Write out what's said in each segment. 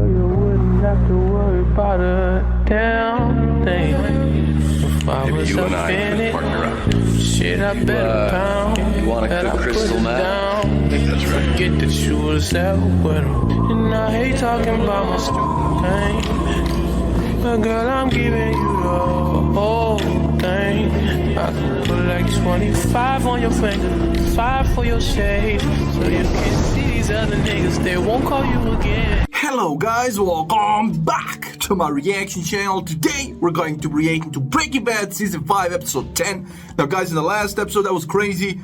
you wouldn't have to worry about a damn thing. If I Maybe was you up and I in could it, partner up. shit, I better pound. You want a that good I put crystal it meth? down. That's right. Forget that you was ever with him. And I hate talking about my stupid pain. But girl, I'm giving you the whole thing. I can put like 25 on your finger, 5 for your shade, so you can see these other niggas, they won't call you again. Hello guys, welcome back to my reaction channel. Today we're going to react to Breaking Bad Season 5 Episode 10. Now guys, in the last episode that was crazy.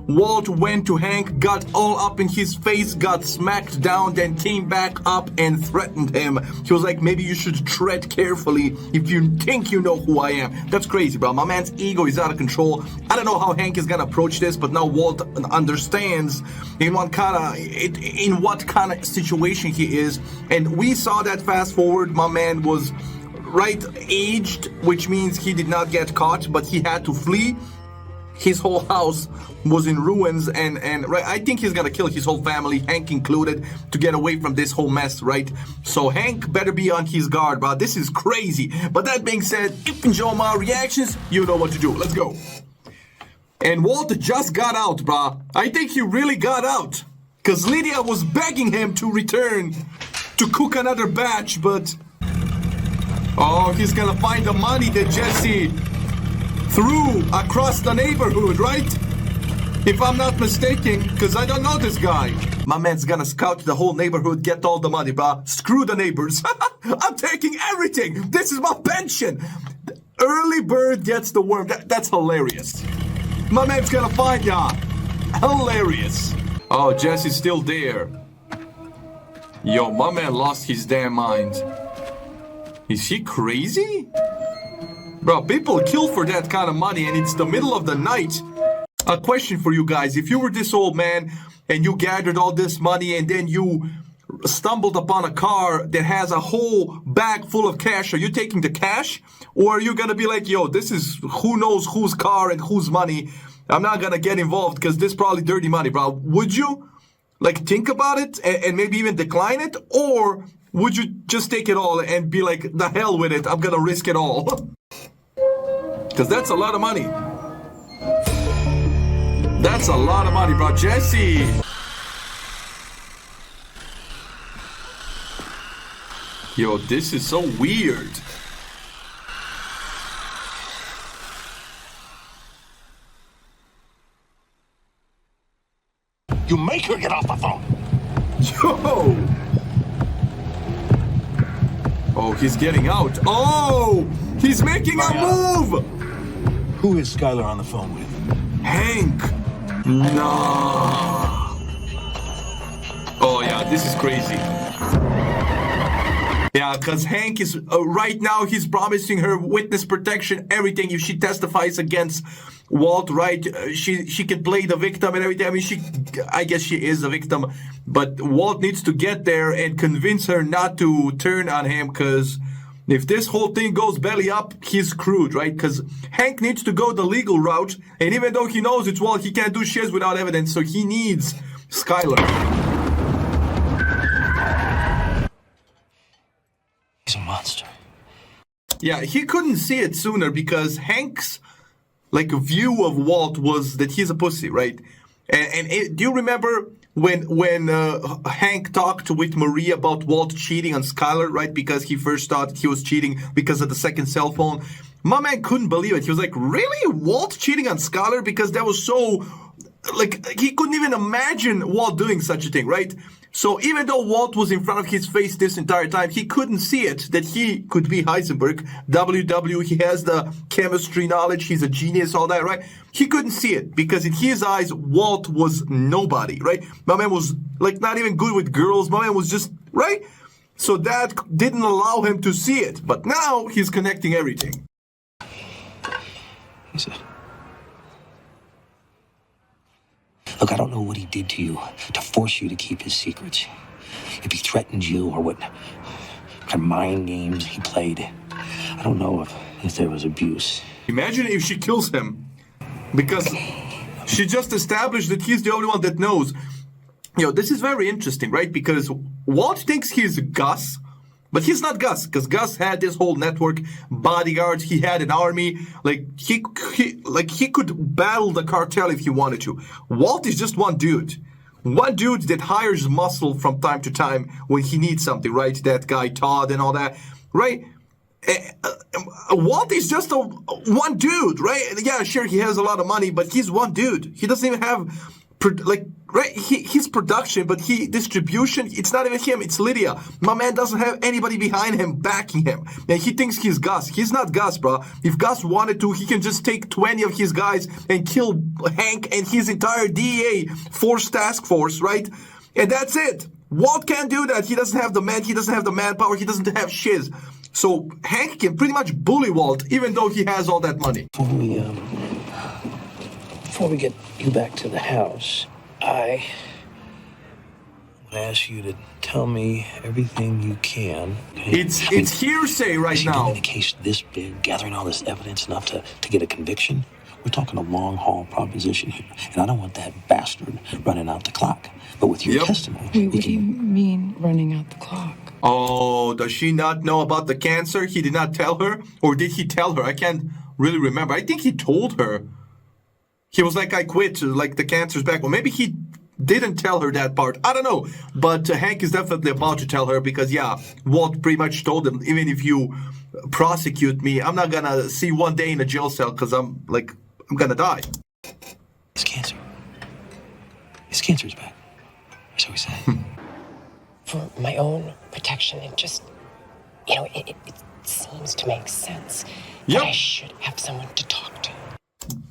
Walt went to Hank, got all up in his face, got smacked down, then came back up and threatened him. He was like, maybe you should tread carefully if you think you know who I am. That's crazy, bro. My man's ego is out of control. I don't know how Hank is gonna approach this, but now Walt understands in what kind of situation he is. And we saw that fast forward. My man was right aged, which means he did not get caught, but he had to flee. His whole house was in ruins, and right, I think he's gonna kill his whole family, Hank included, to get away from this whole mess, right? So Hank better be on his guard, bro. This is crazy. But that being said, if you enjoy my reactions, you know what to do. Let's go. And Walt just got out, bro. I think he really got out, because Lydia was begging him to return to cook another batch, but oh, he's gonna find the money that Jesse threw across the neighborhood, right? If I'm not mistaken, because I don't know this guy. My man's gonna scout the whole neighborhood, get all the money, bruh. Screw the neighbors. I'm taking everything. This is my pension. Early bird gets the worm. That's hilarious. My man's gonna find ya. Hilarious. Oh, Jesse's still there. Yo, my man lost his damn mind. Is he crazy? Bro, people kill for that kind of money, and it's the middle of the night. A question for you guys. If you were this old man and you gathered all this money and then you stumbled upon a car that has a whole bag full of cash, are you taking the cash? Or are you gonna be like, yo, this is who knows whose car and whose money. I'm not gonna get involved because this is probably dirty money, bro. Would you like think about it and maybe even decline it? Or would you just take it all and be like, the hell with it, I'm gonna risk it all? Because that's a lot of money. That's a lot of money, bro. Jesse! Yo, this is so weird. You make her get off the phone. Yo! Oh, he's getting out. Oh! He's making a move! Who is Skylar on the phone with? Hank! No! Oh yeah, this is crazy. Yeah, because Hank is, right now, he's promising her witness protection, everything, if she testifies against Walt, right? She can play the victim and everything. I mean, I guess she is the victim, but Walt needs to get there and convince her not to turn on him, because if this whole thing goes belly up, he's screwed, right? Because Hank needs to go the legal route, and even though he knows it's Walt, he can't do shit without evidence, so he needs Skylar. He's a monster. Yeah, he couldn't see it sooner because Hank's like view of Walt was that he's a pussy, right? And do you remember when Hank talked with Maria about Walt cheating on Skylar, right? Because he first thought he was cheating because of the second cell phone. My man couldn't believe it. He was like, really? Walt cheating on Skylar? Because that was so, like, he couldn't even imagine Walt doing such a thing, right? So even though Walt was in front of his face this entire time, he couldn't see it, that he could be Heisenberg. WW, he has the chemistry knowledge, he's a genius, all that, right? He couldn't see it because in his eyes, Walt was nobody, right? My man was like not even good with girls. My man was just, right? So that didn't allow him to see it. But now he's connecting everything. He said, look, I don't know what he did to you to force you to keep his secrets. If he threatened you or what kind of mind games he played. I don't know if there was abuse. Imagine if she kills him. Because she just established that he's the only one that knows. You know, this is very interesting, right? Because Walt thinks he's Gus, But he's not Gus, because Gus had this whole network, bodyguards. He had an army. Like he could battle the cartel if he wanted to. Walt is just one dude that hires muscle from time to time when he needs something, right? That guy Todd and all that, right? Walt is just one dude, right? Yeah, sure, he has a lot of money, but he's one dude. He doesn't even have his production, but distribution, it's not even him, it's Lydia. My man doesn't have anybody behind him backing him, and he thinks he's Gus. He's not Gus, bro. If Gus wanted to, he can just take 20 of his guys and kill Hank and his entire DEA force task force, right? And that's it. Walt can't do that. He doesn't have the men, he doesn't have the manpower, he doesn't have shiz. So Hank can pretty much bully Walt, even though he has all that money. Before we get you back to the house, I ask you to tell me everything you can. Okay? It's hearsay right now. In a case this big, gathering all this evidence enough to get a conviction, we're talking a long haul proposition here, and I don't want that bastard running out the clock. But with your testimony, wait, what do you mean running out the clock? Oh, does she not know about the cancer? He did not tell her, or did he tell her? I can't really remember. I think he told her. He was like, I quit, like the cancer's back. Or maybe he didn't tell her that part. I don't know. But Hank is definitely about to tell her because, yeah, Walt pretty much told him, even if you prosecute me, I'm not going to see one day in a jail cell because I'm going to die. His cancer. His cancer's back. So he said. For my own protection, it just, it seems to make sense that I should have someone to talk to.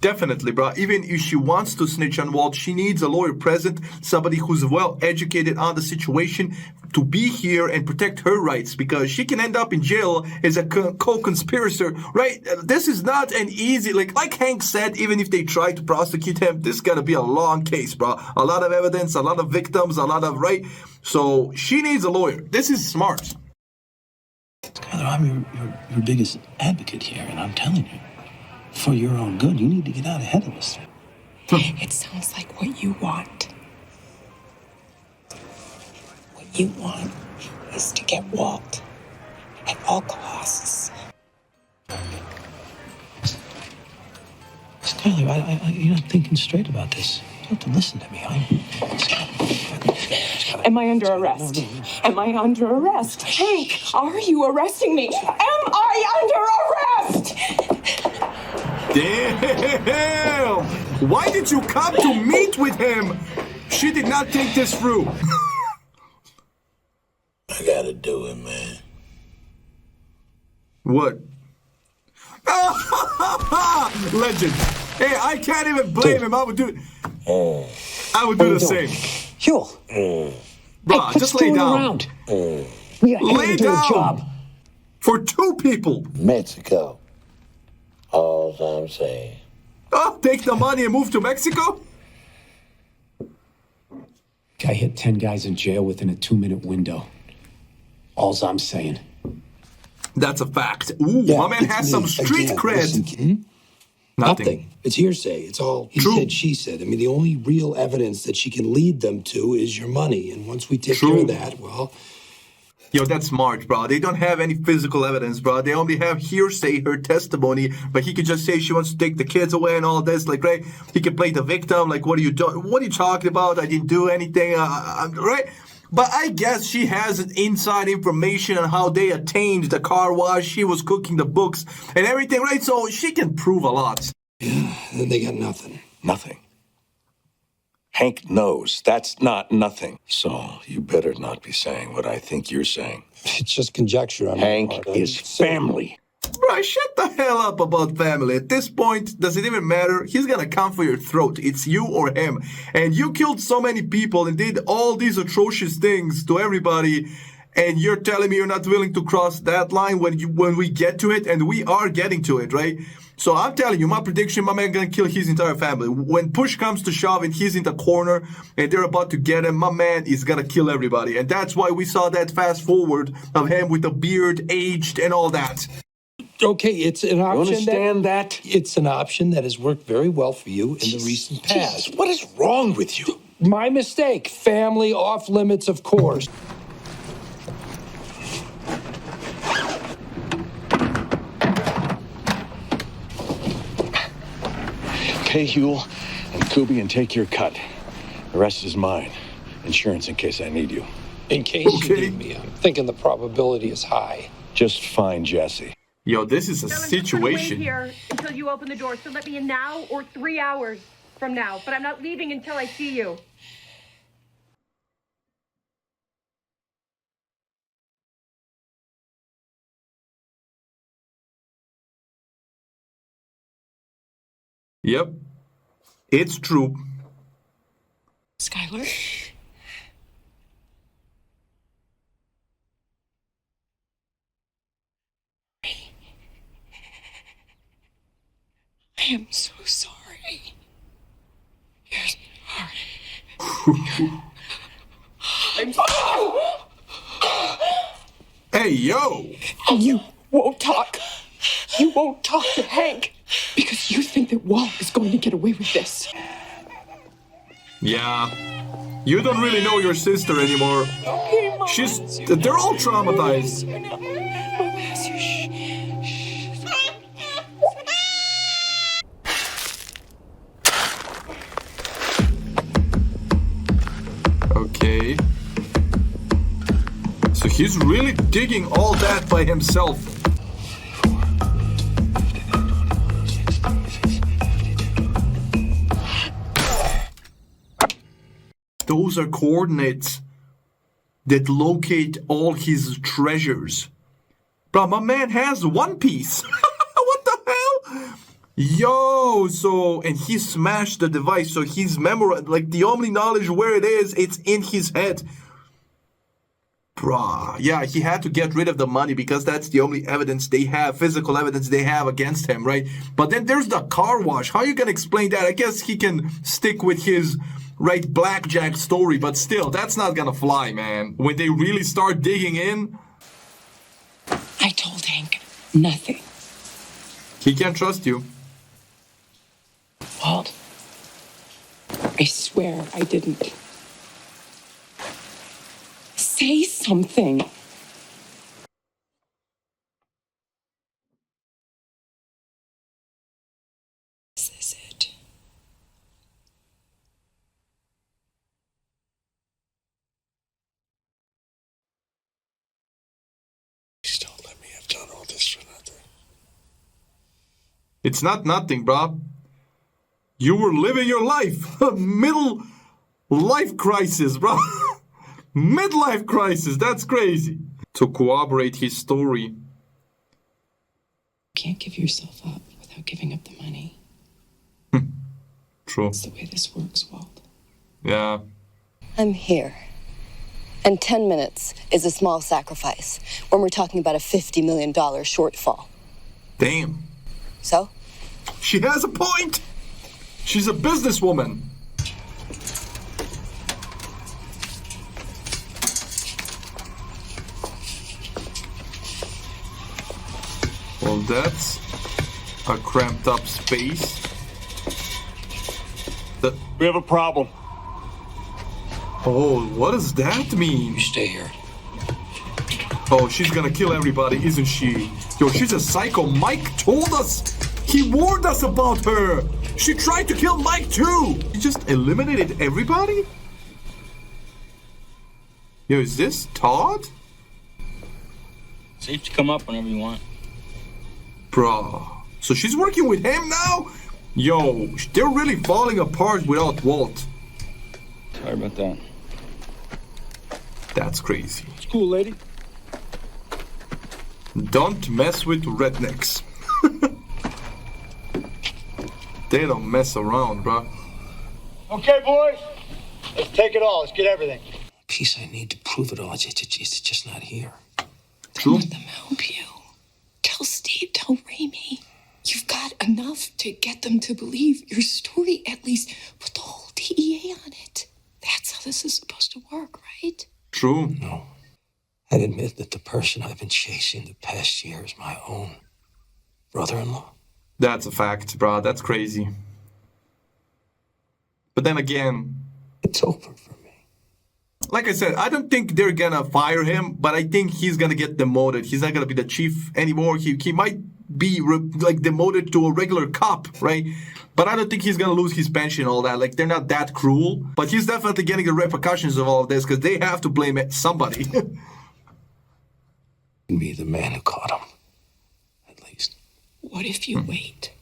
Definitely, bro. Even if she wants to snitch on Walt, she needs a lawyer present, somebody who's well educated on the situation to be here and protect her rights, because she can end up in jail as a co-conspirator, right? This is not an easy, like Hank said, even if they try to prosecute him, this is gonna be a long case, bro. A lot of evidence, a lot of victims, a lot of, right? So she needs a lawyer. This is smart. Skyler, I'm your biggest advocate here, and I'm telling you, for your own good, you need to get out ahead of this. It sounds like what you want. What you want is to get Walt at all costs. Skyler, you're not thinking straight about this. You have to listen to me. Am I under arrest? Am I under arrest? Hank, are you arresting me? Am I under arrest? Damn! Why did you come to meet with him? She did not think this through. I gotta do it, man. What? Legend. Hey, I can't even blame him. I would do the same. Huel. Bro, just lay down. Lay down. Job. For two people. Mexico. All I'm saying. Oh, take the money and move to Mexico? Guy hit 10 guys in jail within a 2-minute window. All's I'm saying. That's a fact. Ooh, my man has some street cred. Nothing. It's hearsay. It's all he said, she said. I mean, the only real evidence that she can lead them to is your money. And once we take care of that, well... Yo, that's smart, bro. They don't have any physical evidence, bro. They only have hearsay, her testimony. But he could just say she wants to take the kids away and all this. Like, right? He can play the victim. Like, what are you doing? What are you talking about? I didn't do anything. Right? But I guess she has inside information on how they attained the car wash. She was cooking the books and everything, right? So she can prove a lot. Yeah, and then they got nothing. Nothing. Hank knows that's not nothing. So you better not be saying what I think you're saying. It's just conjecture on Hank my part. is family. Bro, shut the hell up about family. At this point, does it even matter? He's gonna come for your throat. It's you or him. And you killed so many people and did all these atrocious things to everybody. And you're telling me you're not willing to cross that line when we get to it, and we are getting to it, right? So I'm telling you, my prediction, my man gonna kill his entire family. When push comes to shove and he's in the corner and they're about to get him, my man is gonna kill everybody. And that's why we saw that fast forward of him with the beard, aged, and all that. Okay, it's an option. You understand that? It's an option that has worked very well for you in the recent past. What is wrong with you? My mistake. Family off limits, of course. pay Huel and Kubi and take your cut. The rest is mine. Insurance in case I need you. In case you need me, I'm thinking the probability is high. Just find Jesse. Yo, this is a Dylan, situation. I'm gonna wait here until you open the door. So let me in now or 3 hours from now. But I'm not leaving until I see you. Yep. It's true. Skylar? I am so sorry. You're sorry. I'm sorry. Hey, yo! You won't talk. You won't talk to Hank because you think that Walt is going to get away with this. Yeah. You don't really know your sister anymore. They're all traumatized. Okay. So he's really digging all that by himself. Those are coordinates that locate all his treasures. Bro, my man has One Piece. What the hell? Yo, so, and he smashed the device, so he's memorized, like, the only knowledge where it is, it's in his head. Bruh, yeah, he had to get rid of the money because that's the only evidence they have, physical evidence they have against him, right? But then there's the car wash. How you gonna explain that? I guess he can stick with his, right, blackjack story, but still, that's not gonna fly, man. When they really start digging in. I told Hank nothing. He can't trust you. Walt, I swear I didn't. Say something. Is this it? Please don't let me have done all this for nothing. It's not nothing, bro. You were living your life. Middle life crisis, bro. Midlife crisis. That's crazy. To corroborate his story. You can't give yourself up without giving up the money. True. That's the way this works, Walt. Yeah. I'm here. And 10 minutes is a small sacrifice when we're talking about a $50 million shortfall. Damn. So? She has a point. She's a businesswoman. Well, that's a cramped up space. We have a problem. Oh, what does that mean? You stay here. Oh, she's gonna kill everybody, isn't she? Yo, she's a psycho. Mike told us. He warned us about her. She tried to kill Mike too. He just eliminated everybody? Yo, is this Todd? Safe to come up whenever you want. Bruh. So she's working with him now? Yo, they're really falling apart without Walt. Sorry about that. That's crazy. It's cool, lady. Don't mess with rednecks. They don't mess around, bruh. Okay, boys. Let's take it all. Let's get everything. Piece I need to prove it all. It's just not here. True. Let them help you. Tell Steve, tell Raimi. You've got enough to get them to believe your story, at least. Put the whole DEA on it. That's how this is supposed to work, right? True. No. I'd admit that the person I've been chasing the past year is my own brother-in-law. That's a fact, bruh. That's crazy. But then again, it's over for me. Like I said, I don't think they're gonna fire him, but I think he's gonna get demoted. He's not gonna be the chief anymore. He might be like demoted to a regular cop, right? But I don't think he's gonna lose his pension and all that. Like, they're not that cruel. But he's definitely getting the repercussions of all of this because they have to blame somebody. Be the man who caught him, at least. What if you wait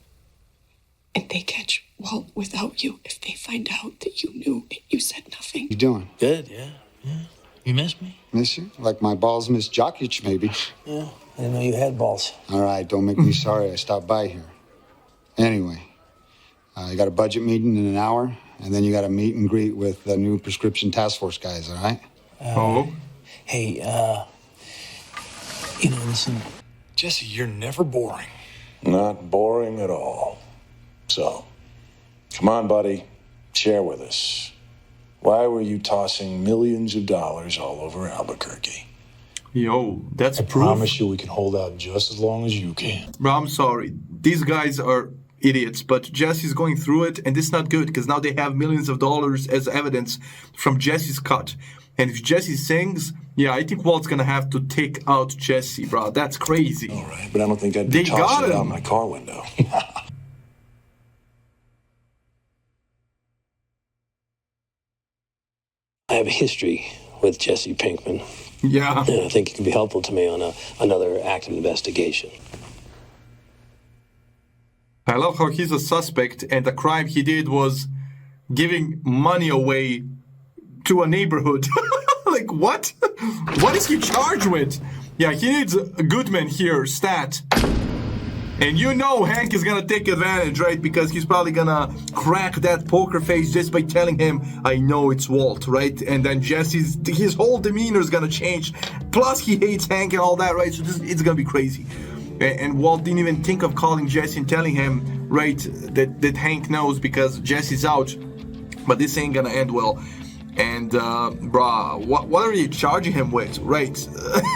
and they catch Walt without you? If they find out that you knew and you said nothing? You doing? Good, yeah. You miss me? Miss you? Like my balls miss Jokic, maybe. Yeah, I didn't know you had balls. All right, don't make me sorry I stopped by here. Anyway, you got a budget meeting in an hour, and then you got a meet and greet with the new prescription task force guys, all right? Hey, listen. Jesse, you're never boring. Not boring at all. So, come on, buddy. Share with us. Why were you tossing millions of dollars all over Albuquerque? Yo, that's I proof. promise you we can hold out just as long as you can. Bro, I'm sorry. These guys are idiots, but Jesse's going through it, and this is not good because now they have millions of dollars as evidence from Jesse's cut. And if Jesse sings, yeah, I think Walt's gonna have to take out Jesse, bro. That's crazy. All right, but I don't think I'd be They got tossing it him. out my car window. I have a history with Jesse Pinkman. Yeah. And I think it could be helpful to me on another active investigation. I love how he's a suspect, and the crime he did was giving money away to a neighborhood. Like, what? What is he charged with? Yeah, he needs a Goodman here, stat. And you know Hank is gonna take advantage, right? Because he's probably gonna crack that poker face just by telling him, I know it's Walt, right? And then Jesse's, his whole demeanor is gonna change. Plus, he hates Hank and all that, right? So it's gonna be crazy. And Walt didn't even think of calling Jesse and telling him, right, that Hank knows because Jesse's out. But this ain't gonna end well. And, bruh, what are you charging him with, right?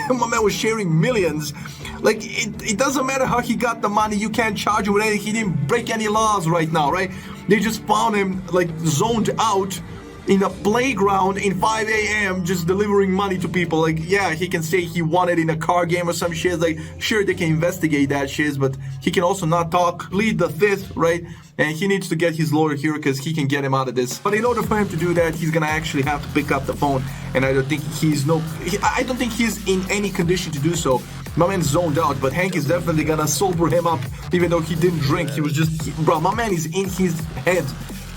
My man was sharing millions. Like, it doesn't matter how he got the money. You can't charge him with anything. He didn't break any laws right now, right? They just found him, like, zoned out in a playground in 5 a.m. just delivering money to people. Like, yeah, he can say he won it in a car game or some shit. Like, sure, they can investigate that shit, but he can also not talk, plead the fifth, right? And he needs to get his lawyer here because he can get him out of this. But in order for him to do that, he's gonna actually have to pick up the phone. And I don't think I don't think he's in any condition to do so. My man's zoned out, but Hank is definitely gonna sober him up, even though he didn't drink. He was just, bro, my man is in his head.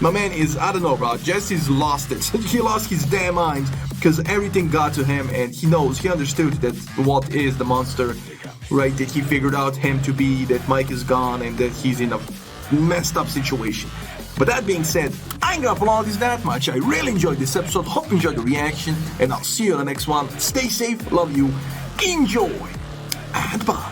My man is, I don't know, bro, Jesse's lost it. He lost his damn mind because everything got to him, and he understood that Walt is the monster, right? That he figured out him to be, that Mike is gone, and that he's in a messed up situation. But that being said, I ain't gonna applaud this that much. I really enjoyed this episode. Hope you enjoyed the reaction, and I'll see you on the next one. Stay safe, love you, enjoy, and bye.